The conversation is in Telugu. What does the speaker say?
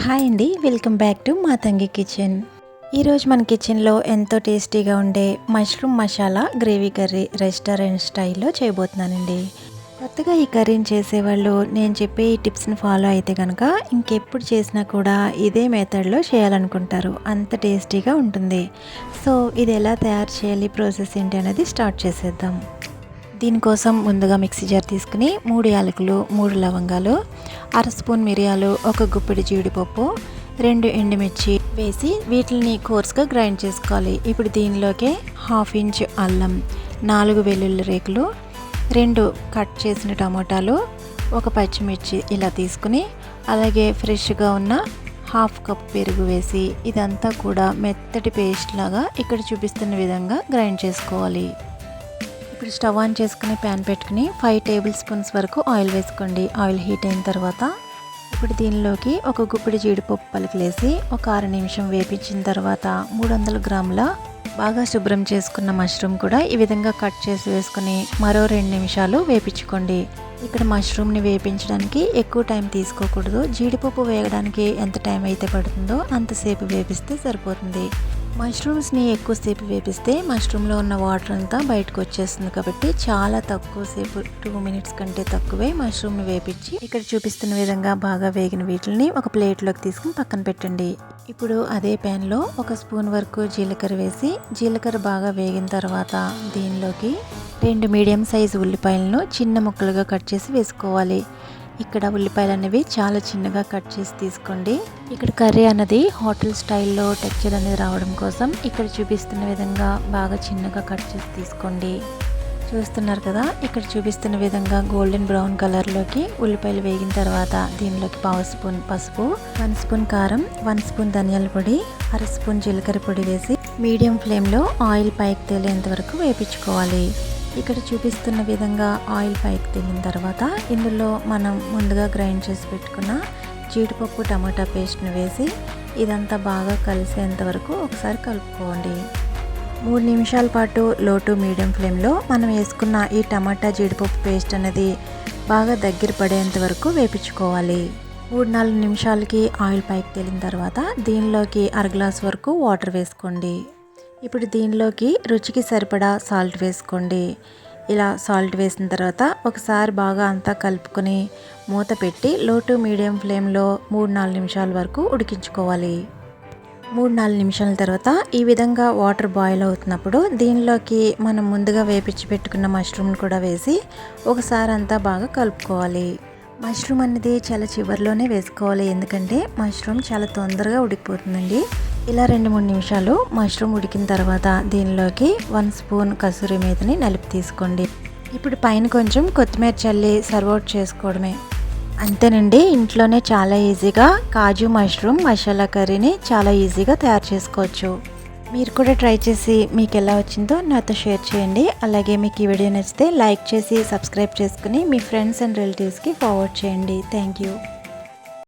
హాయ్ అండి, welcome back to Matangi kitchen. ఈరోజు మన కిచెన్లో ఎంతో టేస్టీగా ఉండే mushroom masala gravy curry restaurant స్టైల్లో చేయబోతున్నానండి. కొత్తగా ఈ కర్రీని చేసేవాళ్ళు నేను చెప్పే ఈ టిప్స్ని ఫాలో అయితే కనుక ఇంకెప్పుడు చేసినా కూడా ఇదే మెథడ్లో చేయాలనుకుంటారు, అంత టేస్టీగా ఉంటుంది. సో ఇది ఎలా తయారు చేయాలి, ప్రాసెస్ ఏంటి అనేది స్టార్ట్ చేసేద్దాం. దీనికోసం ముందుగా మిక్సీ జార్ తీసుకుని 3 యాలకులు, 3 లవంగాలు, అర స్పూన్ మిరియాలు, ఒక గుప్పెడు జీడిపప్పు, 2 ఎండుమిర్చి వేసి వీటిని కోర్స్గా గ్రైండ్ చేసుకోవాలి. ఇప్పుడు దీనిలోకి 1/2 ఇంచ్ అల్లం, 4 వెల్లుల్లి రేకులు, 2 కట్ చేసిన టమాటాలు, ఒక పచ్చిమిర్చి ఇలా తీసుకుని అలాగే ఫ్రెష్గా ఉన్న 1/2 కప్ పెరుగు వేసి ఇదంతా కూడా మెత్తటి పేస్ట్ లాగా ఇక్కడ చూపిస్తున్న విధంగా గ్రైండ్ చేసుకోవాలి. ఇప్పుడు స్టవ్ ఆన్ చేసుకుని ప్యాన్ పెట్టుకుని 5 టేబుల్ స్పూన్స్ వరకు ఆయిల్ వేసుకోండి. ఆయిల్ హీట్ అయిన తర్వాత ఇప్పుడు దీనిలోకి ఒక గుప్పిడి జీడిపప్పు పలుకులేసి ఒక 6 నిమిషం వేపించిన తర్వాత 300 గ్రాముల బాగా శుభ్రం చేసుకున్న మష్రూమ్ కూడా ఈ విధంగా కట్ చేసి వేసుకుని మరో 2 నిమిషాలు వేపించుకోండి. ఇక్కడ మష్రూమ్ని వేపించడానికి ఎక్కువ టైం తీసుకోకూడదు. జీడిపప్పు వేగడానికి ఎంత టైం అయితే పడుతుందో అంతసేపు వేపిస్తే సరిపోతుంది. మష్రూమ్స్ని ఎక్కువసేపు వేపిస్తే మష్రూమ్లో ఉన్న వాటర్ అంతా బయటకు వచ్చేస్తుంది కాబట్టి చాలా తక్కువసేపు 2 మినిట్స్ కంటే తక్కువే మష్రూమ్ని వేపించి ఇక్కడ చూపిస్తున్న విధంగా బాగా వేగిన వీటిని ఒక ప్లేట్లోకి తీసుకుని పక్కన పెట్టండి. ఇప్పుడు అదే ప్యాన్లో 1 స్పూన్ వరకు జీలకర్ర వేసి జీలకర్ర బాగా వేగిన తర్వాత దీనిలోకి 2 మీడియం సైజు ఉల్లిపాయలను చిన్న ముక్కలుగా కట్ చేసి వేసుకోవాలి. ఇక్కడ ఉల్లిపాయలు అనేవి చాలా చిన్నగా కట్ చేసి తీసుకోండి. ఇక్కడ కర్రీ అన్నది హోటల్ స్టైల్లో టెక్చర్ అనేది రావడం కోసం ఇక్కడ చూపిస్తున్న విధంగా బాగా చిన్నగా కట్ చేసి తీసుకోండి. చూస్తున్నారు కదా, ఇక్కడ చూపిస్తున్న విధంగా గోల్డెన్ బ్రౌన్ కలర్లోకి ఉల్లిపాయలు వేగిన తర్వాత దీనిలోకి 1/2 స్పూన్ పసుపు, 1 స్పూన్ కారం, 1 స్పూన్ ధనియాల పొడి, అర స్పూన్ జీలకర్ర పొడి వేసి మీడియం ఫ్లేమ్లో ఆయిల్ పైకి తేలేంత వరకు వేపించుకోవాలి. ఇక్కడ చూపిస్తున్న విధంగా ఆయిల్ పైకి తేలిన తర్వాత ఇందులో మనం ముందుగా గ్రైండ్ చేసి పెట్టుకున్న జీడిపప్పు టమాటా పేస్ట్ని వేసి ఇదంతా బాగా కలిసేంత వరకు ఒకసారి కలుపుకోండి. 3 నిమిషాల పాటు లో టు మీడియం ఫ్లేమ్లో మనం వేసుకున్న ఈ టమాటా జీడిపప్పు పేస్ట్ అనేది బాగా దగ్గర పడేంత వరకు వేపించుకోవాలి. 3-4 నిమిషాలకి ఆయిల్ పైకి తేలిన తర్వాత దీనిలోకి 1/2 గ్లాస్ వరకు వాటర్ వేసుకోండి. ఇప్పుడు దీనిలోకి రుచికి సరిపడా సాల్ట్ వేసుకోండి. ఇలా సాల్ట్ వేసిన తర్వాత ఒకసారి బాగా అంతా కలుపుకొని మూత పెట్టి లో టు మీడియం ఫ్లేమ్లో 3-4 నిమిషాల వరకు ఉడికించుకోవాలి. 3-4 నిమిషాల తర్వాత ఈ విధంగా వాటర్ బాయిల్ అవుతున్నప్పుడు దీనిలోకి మనం ముందుగా వేపించి పెట్టుకున్న మష్రూమ్ కూడా వేసి ఒకసారి అంతా బాగా కలుపుకోవాలి. మష్రూమ్ అనేది చాలా చివరిలోనే వేసుకోవాలి, ఎందుకంటే మష్రూమ్ చాలా తొందరగా ఉడికిపోతుందండి. ఇలా 2-3 నిమిషాలు మష్రూమ్ ఉడికిన తర్వాత దీనిలోకి 1 స్పూన్ కసూరి మేతిని నలిపి తీసుకోండి. ఇప్పుడు పైన కొంచెం కొత్తిమీర చల్లి సర్వ్ అవుట్ చేసుకోవడమే. అంతేనండి, ఇంట్లోనే చాలా ఈజీగా కాజు మష్రూమ్ మసాలా కర్రీని చాలా ఈజీగా తయారు చేసుకోవచ్చు. మీరు కూడా ట్రై చేసి మీకు ఎలా వచ్చిందో నాతో షేర్ చేయండి. అలాగే మీకు ఈ వీడియో నచ్చితే లైక్ చేసి సబ్స్క్రైబ్ చేసుకుని మీ ఫ్రెండ్స్ అండ్ రిలేటివ్స్కి ఫార్వర్డ్ చేయండి. Thank you.